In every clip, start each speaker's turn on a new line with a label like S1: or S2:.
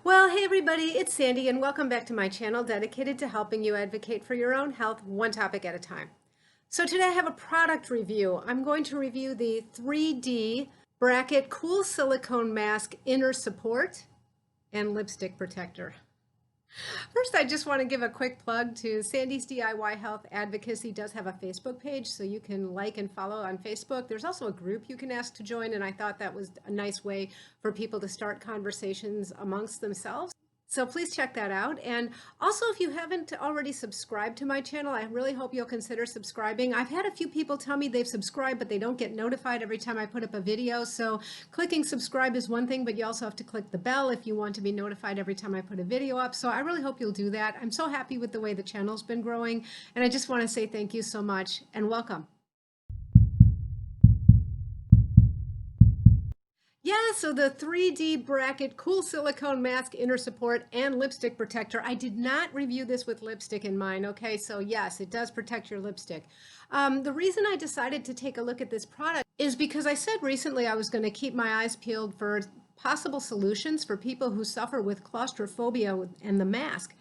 S1: Well, hey everybody, it's Sandy and welcome back to my channel dedicated to helping you advocate for your own health one topic at a time. So today I have a product review. I'm going to review the 3D Bracket Cool Silicone Mask Inner Support and Lipstick Protector. First, I just want to give a quick plug to Sandy's DIY Health Advocacy does have a Facebook page, so you can like and follow on Facebook. There's also a group you can ask to join, and I thought that was a nice way for people to start conversations amongst themselves. So please check that out. And also, if you haven't already subscribed to my channel, I really hope you'll consider subscribing. I've had a few people tell me they've subscribed, but they don't get notified every time I put up a video. So clicking subscribe is one thing, but you also have to click the bell if you want to be notified every time I put a video up. So I really hope you'll do that. I'm so happy with the way the channel's been growing. And I just want to say thank you so much and welcome. Yeah, so the 3D Bracket Cool Silicone Mask Inner Support and Lipstick Protector. I did not review this with lipstick in mind, okay? So yes, it does protect your lipstick. The reason I decided to take a look at this product is because I said recently I was going to keep my eyes peeled for possible solutions for people who suffer with claustrophobia and the mask.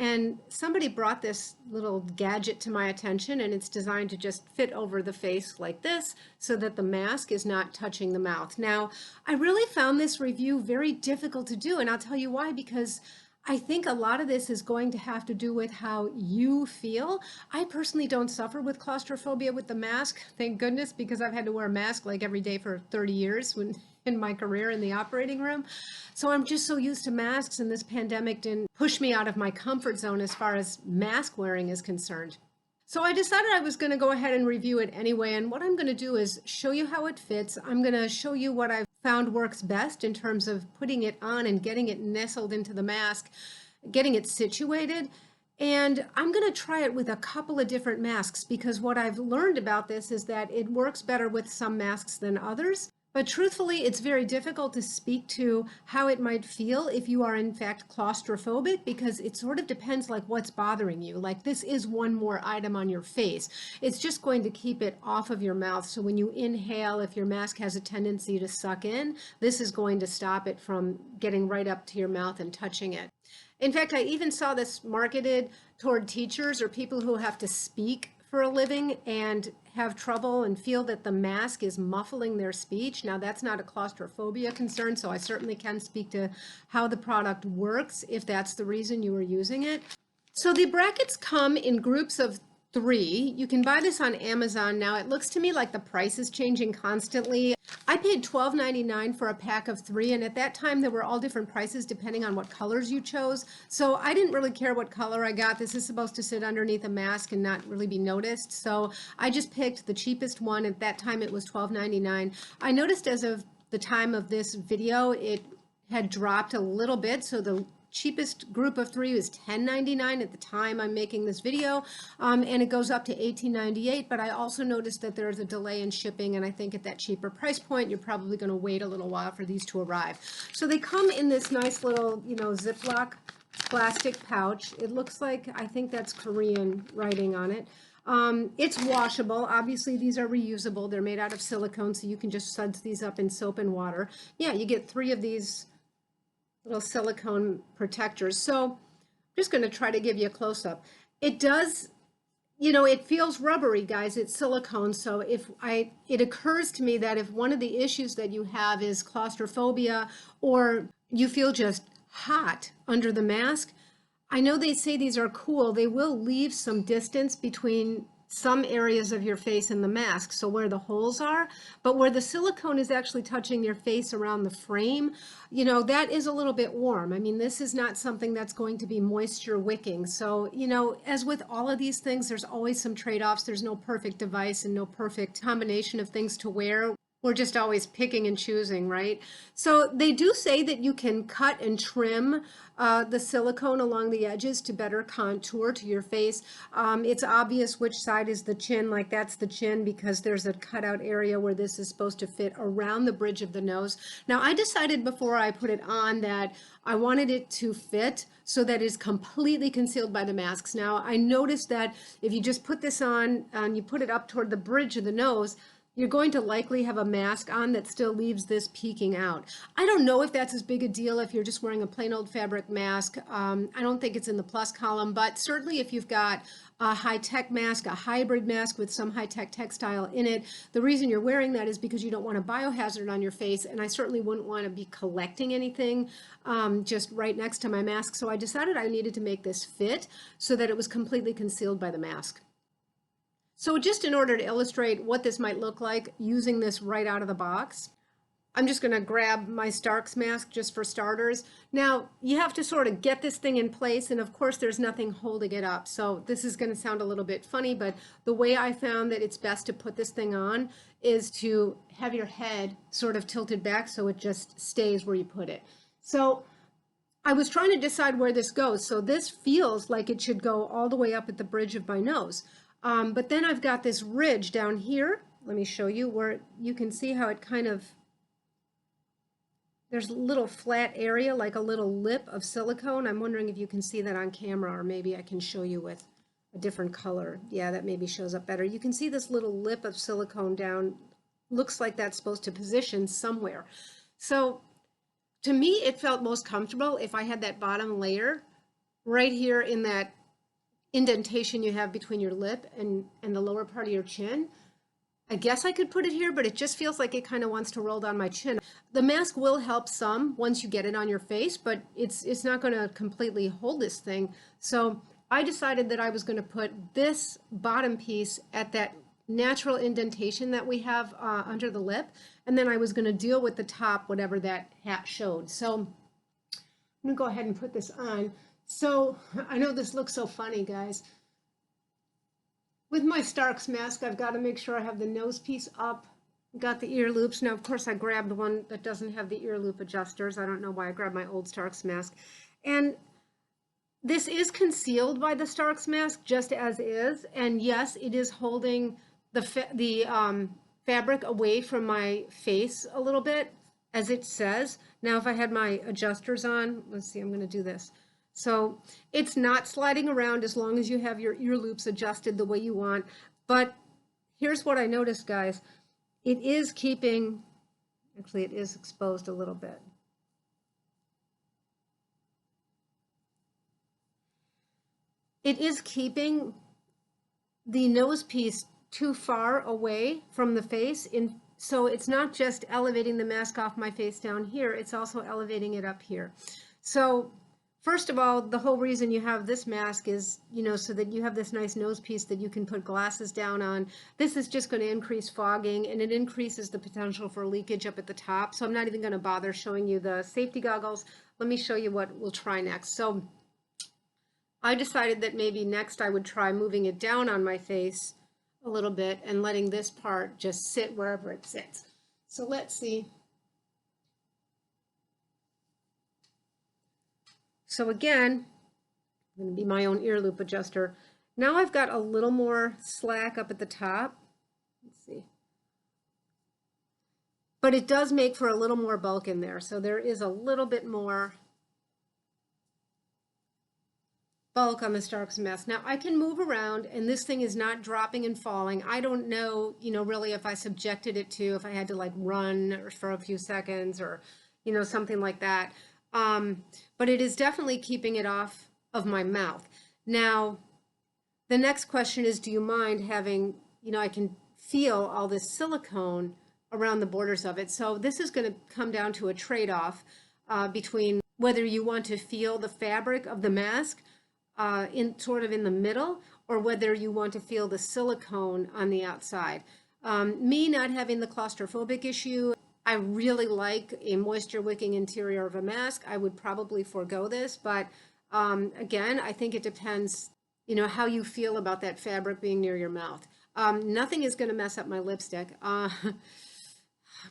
S1: And somebody brought this little gadget to my attention, and it's designed to just fit over the face like this so that the mask is not touching the mouth. Now, I really found this review very difficult to do, and I'll tell you why, because I think a lot of this is going to have to do with how you feel. I personally don't suffer with claustrophobia with the mask, thank goodness, because I've had to wear a mask like every day for 30 years in my career in the operating room. So I'm just so used to masks, and this pandemic didn't push me out of my comfort zone as far as mask wearing is concerned. So I decided I was going to go ahead and review it anyway, and what I'm going to do is show you how it fits. I'm going to show you what I've found works best in terms of putting it on and getting it nestled into the mask, getting it situated. And I'm going to try it with a couple of different masks, because what I've learned about this is that it works better with some masks than others. But truthfully, it's very difficult to speak to how it might feel if you are in fact claustrophobic, because it sort of depends like what's bothering you. Like this is one more item on your face. It's just going to keep it off of your mouth. So when you inhale, if your mask has a tendency to suck in, this is going to stop it from getting right up to your mouth and touching it. In fact, I even saw this marketed toward teachers or people who have to speak for a living and have trouble and feel that the mask is muffling their speech. Now, that's not a claustrophobia concern, so I certainly can speak to how the product works if that's the reason you are using it. So the brackets come in groups of 3. You can buy this on Amazon now. It looks to me like the price is changing constantly. I paid $12.99 for a pack of 3, and at that time there were all different prices depending on what colors you chose. So I didn't really care what color I got. This is supposed to sit underneath a mask and not really be noticed. So I just picked the cheapest one. At that time it was $12.99. I noticed as of the time of this video it had dropped a little bit, so the cheapest group of 3 is $10.99 at the time I'm making this video, and it goes up to $18.98. But I also noticed that there's a delay in shipping, and I think at that cheaper price point you're probably going to wait a little while for these to arrive. So they come in this nice little, Ziploc plastic pouch. It looks like, I think that's Korean writing on it. It's washable. Obviously these are reusable. They're made out of silicone, so you can just suds these up in soap and water. Yeah, you get 3 of these little silicone protectors. So I'm just going to try to give you a close-up. It does, it feels rubbery, guys. It's silicone. So it occurs to me that if one of the issues that you have is claustrophobia, or you feel just hot under the mask, I know they say these are cool. They will leave some distance between some areas of your face and the mask, so where the holes are, but where the silicone is actually touching your face around the frame, that is a little bit warm. I mean, this is not something that's going to be moisture wicking. So, as with all of these things, there's always some trade-offs. There's no perfect device and no perfect combination of things to wear. We're just always picking and choosing, right? So they do say that you can cut and trim the silicone along the edges to better contour to your face. It's obvious which side is the chin, like that's the chin, because there's a cutout area where this is supposed to fit around the bridge of the nose. Now, I decided before I put it on that I wanted it to fit so that it's completely concealed by the masks. Now, I noticed that if you just put this on and you put it up toward the bridge of the nose, you're going to likely have a mask on that still leaves this peeking out. I don't know if that's as big a deal if you're just wearing a plain old fabric mask. I don't think it's in the plus column, but certainly if you've got a high-tech mask, a hybrid mask with some high-tech textile in it, the reason you're wearing that is because you don't want a biohazard on your face, and I certainly wouldn't want to be collecting anything just right next to my mask. So I decided I needed to make this fit so that it was completely concealed by the mask. So just in order to illustrate what this might look like using this right out of the box, I'm just going to grab my Starks mask just for starters. Now, you have to sort of get this thing in place, and of course there's nothing holding it up. So this is going to sound a little bit funny, but the way I found that it's best to put this thing on is to have your head sort of tilted back so it just stays where you put it. So I was trying to decide where this goes. So this feels like it should go all the way up at the bridge of my nose. But then I've got this ridge down here. Let me show you where you can see how it kind of, there's a little flat area, like a little lip of silicone. I'm wondering if you can see that on camera, or maybe I can show you with a different color. Yeah, that maybe shows up better. You can see this little lip of silicone down. Looks like that's supposed to position somewhere. So to me, it felt most comfortable if I had that bottom layer right here in that indentation you have between your lip and the lower part of your chin. I guess I could put it here, but it just feels like it kind of wants to roll down my chin. The mask will help some once you get it on your face, but it's not going to completely hold this thing. So I decided that I was going to put this bottom piece at that natural indentation that we have under the lip, and then I was going to deal with the top, whatever that hat showed. So I'm going to go ahead and put this on. So I know this looks so funny, guys. With my Starks mask, I've got to make sure I have the nose piece up. Got the ear loops. Now, of course, I grabbed one that doesn't have the ear loop adjusters. I don't know why I grabbed my old Starks mask. And this is concealed by the Starks mask just as is. And yes, it is holding the fabric away from my face a little bit, as it says. Now, if I had my adjusters on, let's see, I'm going to do this. So it's not sliding around as long as you have your ear loops adjusted the way you want. But here's what I noticed, guys. It is keeping, actually it is exposed a little bit. It is keeping the nose piece too far away from the face. So it's not just elevating the mask off my face down here, it's also elevating it up here. So first of all, the whole reason you have this mask is, so that you have this nice nose piece that you can put glasses down on. This is just going to increase fogging, and it increases the potential for leakage up at the top. So I'm not even going to bother showing you the safety goggles. Let me show you what we'll try next. So I decided that maybe next I would try moving it down on my face a little bit and letting this part just sit wherever it sits. So let's see. So again, I'm going to be my own ear loop adjuster. Now I've got a little more slack up at the top. Let's see. But it does make for a little more bulk in there. So there is a little bit more bulk on the Starks mask. Now I can move around and this thing is not dropping and falling. I don't know, really if I subjected it to, if I had to like run for a few seconds or, something like that. But it is definitely keeping it off of my mouth. Now, the next question is, do you mind having, I can feel all this silicone around the borders of it. So this is going to come down to a trade-off between whether you want to feel the fabric of the mask in the middle, or whether you want to feel the silicone on the outside. Me not having the claustrophobic issue, I really like a moisture wicking interior of a mask. I would probably forego this, but again, I think it depends, how you feel about that fabric being near your mouth. Nothing is going to mess up my lipstick.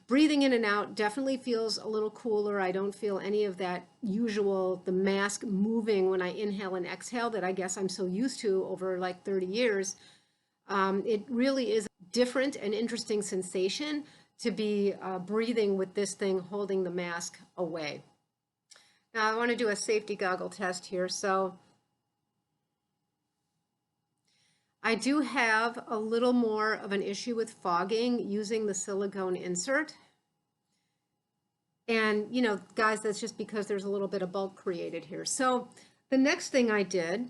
S1: Breathing in and out definitely feels a little cooler. I don't feel any of that the mask moving when I inhale and exhale that I guess I'm so used to over like 30 years. It really is a different and interesting sensation to be breathing with this thing holding the mask away. Now I want to do a safety goggle test here. So I do have a little more of an issue with fogging using the silicone insert. And, you know, guys, that's just because there's a little bit of bulk created here. So the next thing I did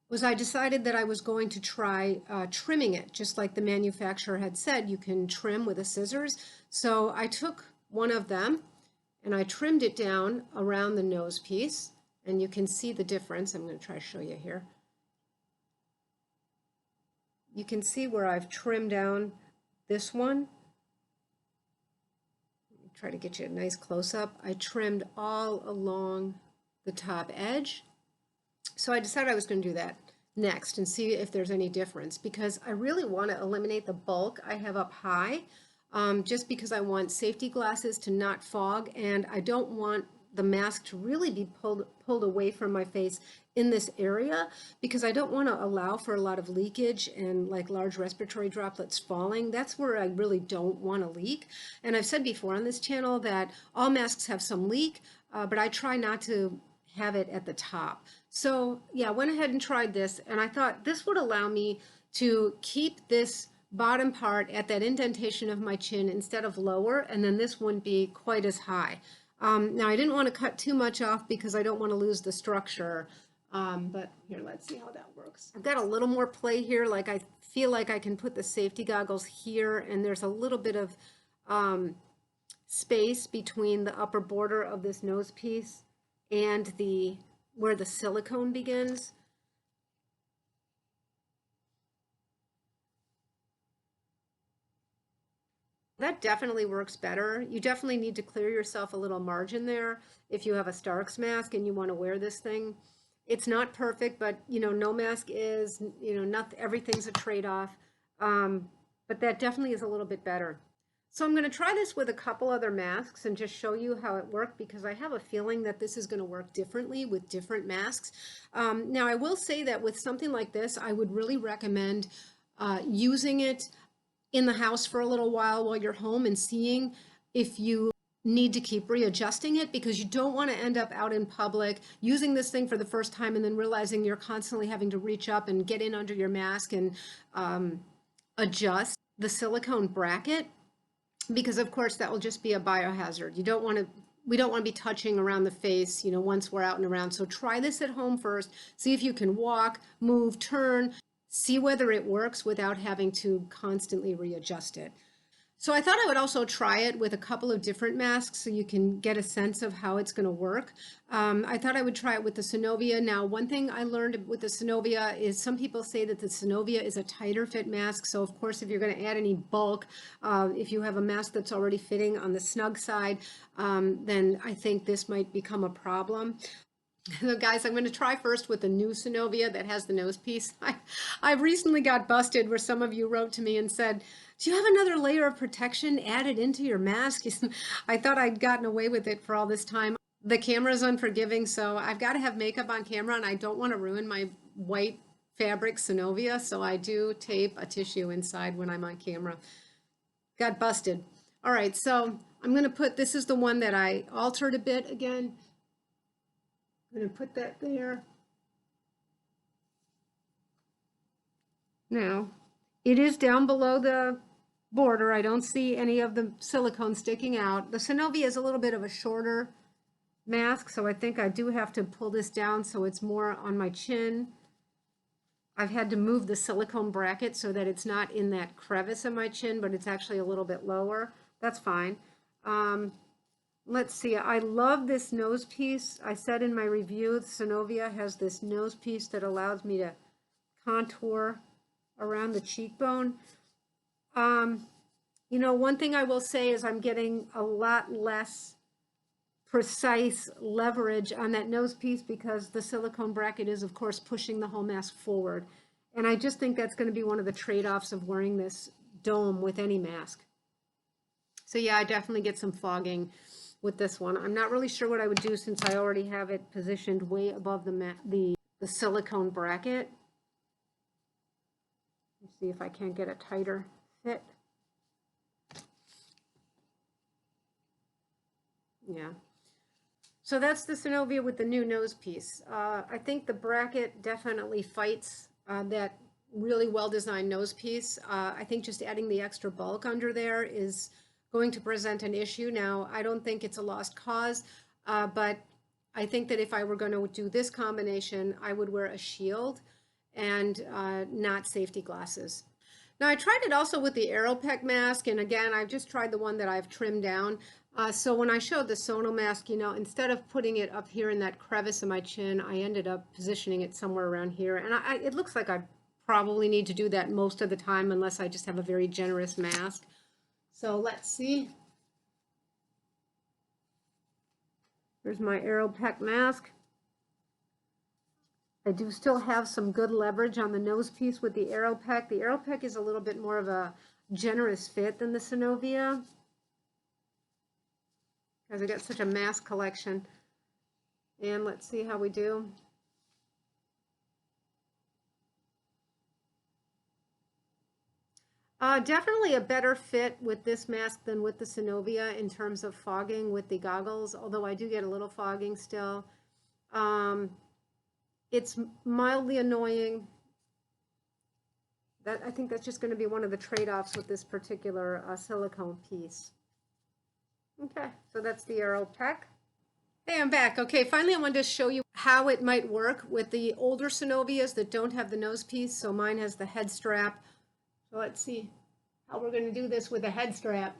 S1: was I decided that I was going to try trimming it, just like the manufacturer had said, you can trim with a scissors. So I took one of them and I trimmed it down around the nose piece, and you can see the difference. I'm going to try to show you here. You can see where I've trimmed down this one. Try to get you a nice close-up. I trimmed all along the top edge. So I decided I was going to do that next and see if there's any difference, because I really want to eliminate the bulk I have up high, just because I want safety glasses to not fog, and I don't want the mask to really be pulled away from my face in this area, because I don't want to allow for a lot of leakage and like large respiratory droplets falling. That's where I really don't want to leak. And I've said before on this channel that all masks have some leak, but I try not to have it at the top. So yeah, I went ahead and tried this, and I thought this would allow me to keep this bottom part at that indentation of my chin instead of lower, and then this wouldn't be quite as high. Now I didn't want to cut too much off because I don't want to lose the structure, but here, let's see how that works. I've got a little more play here, like I feel like I can put the safety goggles here, and there's a little bit of space between the upper border of this nose piece and where the silicone begins. That definitely works better. You definitely need to clear yourself a little margin there if you have a Starks mask and you want to wear this thing. It's not perfect, but you know, no mask is, you know, not everything's a trade-off. But that definitely is a little bit better. So I'm going to try this with a couple other masks and just show you how it worked, because I have a feeling that this is going to work differently with different masks. Now, I will say that with something like this, I would really recommend using it in the house for a little while you're home and seeing if you need to keep readjusting it, because you don't want to end up out in public using this thing for the first time and then realizing you're constantly having to reach up and get in under your mask and adjust the silicone bracket, because of course that will just be a biohazard. We don't want to be touching around the face, you know, once we're out and around. So try this at home first, see if you can walk, move, turn, see whether it works without having to constantly readjust it. So I thought I would also try it with a couple of different masks so you can get a sense of how it's going to work. I thought I would try it with the Synovia. Now, one thing I learned with the Synovia is some people say that the Synovia is a tighter fit mask. So of course, if you're going to add any bulk, if you have a mask that's already fitting on the snug side, then I think this might become a problem. So guys, I'm going to try first with the new Synovia that has the nose piece. I recently got busted where some of you wrote to me and said, do you have another layer of protection added into your mask? I thought I'd gotten away with it for all this time. The camera is unforgiving, so I've got to have makeup on camera, and I don't want to ruin my white fabric Synovia, so I do tape a tissue inside when I'm on camera. Got busted. All right, so I'm going to put, this is the one that I altered a bit again. I'm going to put that there. Now, it is down below the border. I don't see any of the silicone sticking out. The Synovia is a little bit of a shorter mask, so I think I do have to pull this down so it's more on my chin. I've had to move the silicone bracket so that it's not in that crevice of my chin, but it's actually a little bit lower. That's fine. Let's see, I love this nose piece. I said in my review, Synovia has this nose piece that allows me to contour around the cheekbone. You know, one thing I will say is I'm getting a lot less precise leverage on that nose piece because the silicone bracket is, of course, pushing the whole mask forward. And I just think that's going to be one of the trade-offs of wearing this dome with any mask. So yeah, I definitely get some fogging with this one. I'm not really sure what I would do since I already have it positioned way above the silicone bracket. Let's see if I can get a tighter fit. Yeah. So that's the Synovia with the new nose piece. I think the bracket definitely fights that really well-designed nose piece. I think just adding the extra bulk under there is going to present an issue. Now, I don't think it's a lost cause, but I think that if I were going to do this combination, I would wear a shield and not safety glasses. Now, I tried it also with the Aeropec mask, and again, I've just tried the one that I've trimmed down. So when I showed the Sono mask, you know, instead of putting it up here in that crevice of my chin, I ended up positioning it somewhere around here. And it looks like I probably need to do that most of the time unless I just have a very generous mask. So let's see. Here's my Aeropec mask. I do still have some good leverage on the nose piece with the Aeropec. The Aeropec is a little bit more of a generous fit than the Synovia, because I got such a mask collection. And let's see how we do. Definitely a better fit with this mask than with the Synovia in terms of fogging with the goggles, although I do get a little fogging still. It's mildly annoying. I think that's just going to be one of the trade-offs with this particular silicone piece. Okay, so that's the Aeropec. Hey, I'm back. Okay, finally I wanted to show you how it might work with the older Synovias that don't have the nose piece. So mine has the head strap. So let's see how we're going to do this with a head strap.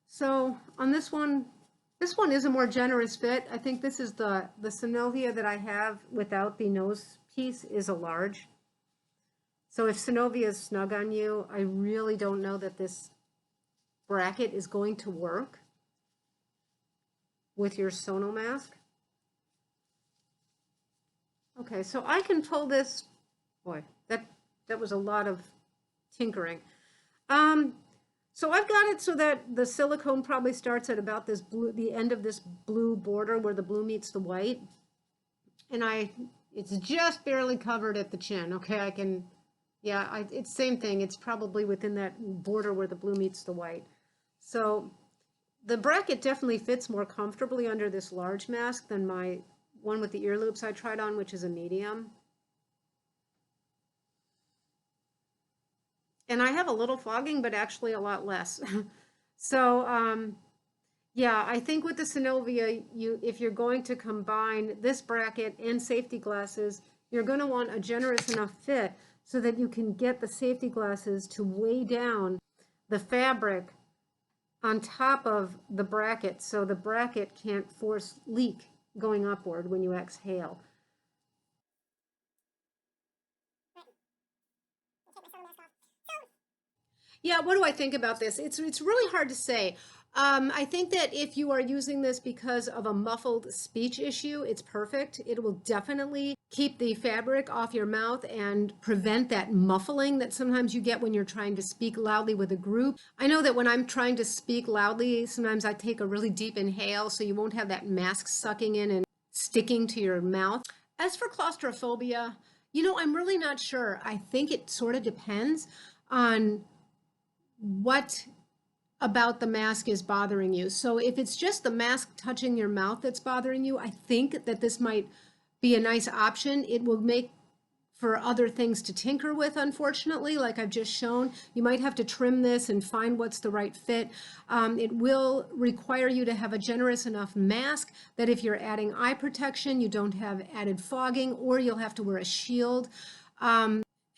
S1: So on this one is a more generous fit. I think this is the Synovia that I have without the nose piece is a large. So if Synovia is snug on you, I really don't know that this bracket is going to work with your Sono mask. Okay, so I can pull this. Boy, that was a lot of tinkering. So I've got it so that the silicone probably starts at about this blue, the end of this blue border where the blue meets the white. And it's just barely covered at the chin. Okay, I can, yeah, it's same thing. It's probably within that border where the blue meets the white. So the bracket definitely fits more comfortably under this large mask than my one with the ear loops I tried on, which is a medium. And I have a little fogging, but actually a lot less. So yeah, I think with the Synovia, if you're going to combine this bracket and safety glasses, you're going to want a generous enough fit so that you can get the safety glasses to weigh down the fabric on top of the bracket so the bracket can't force leak going upward when you exhale. Yeah, what do I think about this? It's really hard to say. I think that if you are using this because of a muffled speech issue, it's perfect. It will definitely keep the fabric off your mouth and prevent that muffling that sometimes you get when you're trying to speak loudly with a group. I know that when I'm trying to speak loudly, sometimes I take a really deep inhale so you won't have that mask sucking in and sticking to your mouth. As for claustrophobia, you know, I'm really not sure. I think it sort of depends on what about the mask is bothering you. So if it's just the mask touching your mouth that's bothering you, I think that this might be a nice option. It will make for other things to tinker with, unfortunately, like I've just shown. You might have to trim this and find what's the right fit. It will require you to have a generous enough mask that if you're adding eye protection, you don't have added fogging, or you'll have to wear a shield.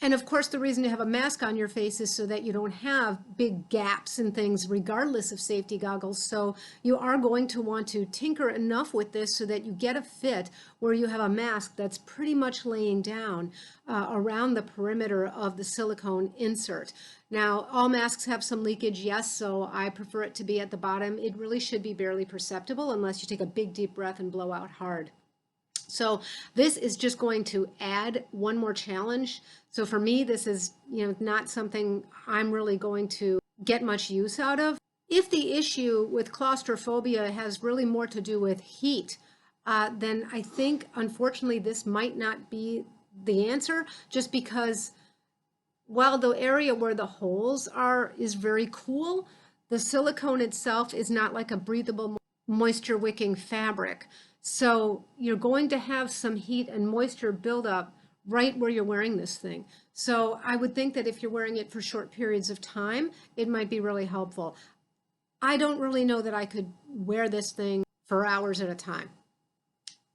S1: And of course, the reason to have a mask on your face is so that you don't have big gaps and things, regardless of safety goggles. So you are going to want to tinker enough with this so that you get a fit where you have a mask that's pretty much laying down around the perimeter of the silicone insert. Now, all masks have some leakage, yes, so I prefer it to be at the bottom. It really should be barely perceptible unless you take a big deep breath and blow out hard. So this is just going to add one more challenge. So for me, this is, you know, not something I'm really going to get much use out of. If the issue with claustrophobia has really more to do with heat, then I think, unfortunately, this might not be the answer, just because while the area where the holes are is very cool, the silicone itself is not like a breathable, moisture wicking fabric. So you're going to have some heat and moisture buildup right where you're wearing this thing. So I would think that if you're wearing it for short periods of time, it might be really helpful. I don't really know that I could wear this thing for hours at a time.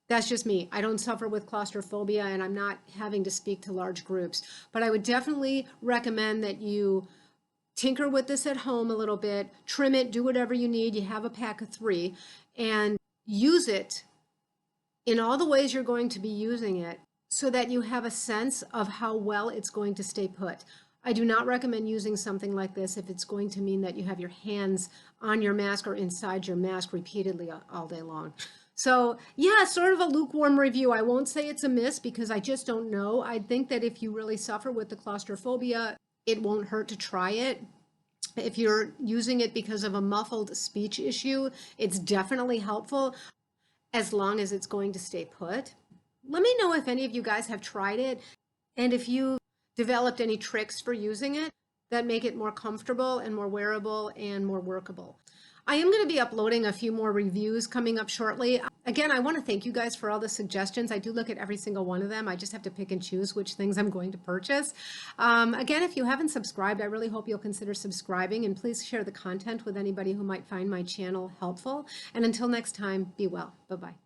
S1: That's just me. I don't suffer with claustrophobia, and I'm not having to speak to large groups. But I would definitely recommend that you tinker with this at home a little bit, trim it, do whatever you need. You have a pack of 3, and use it in all the ways you're going to be using it so that you have a sense of how well it's going to stay put. I do not recommend using something like this if it's going to mean that you have your hands on your mask or inside your mask repeatedly all day long. So yeah, sort of a lukewarm review. I won't say it's a miss because I just don't know. I think that if you really suffer with the claustrophobia, it won't hurt to try it. If you're using it because of a muffled speech issue, it's definitely helpful as long as it's going to stay put. Let me know if any of you guys have tried it and if you developed any tricks for using it that make it more comfortable and more wearable and more workable. I am going to be uploading a few more reviews coming up shortly. Again, I want to thank you guys for all the suggestions. I do look at every single one of them. I just have to pick and choose which things I'm going to purchase. Again, if you haven't subscribed, I really hope you'll consider subscribing, and please share the content with anybody who might find my channel helpful. And until next time, be well. Bye-bye.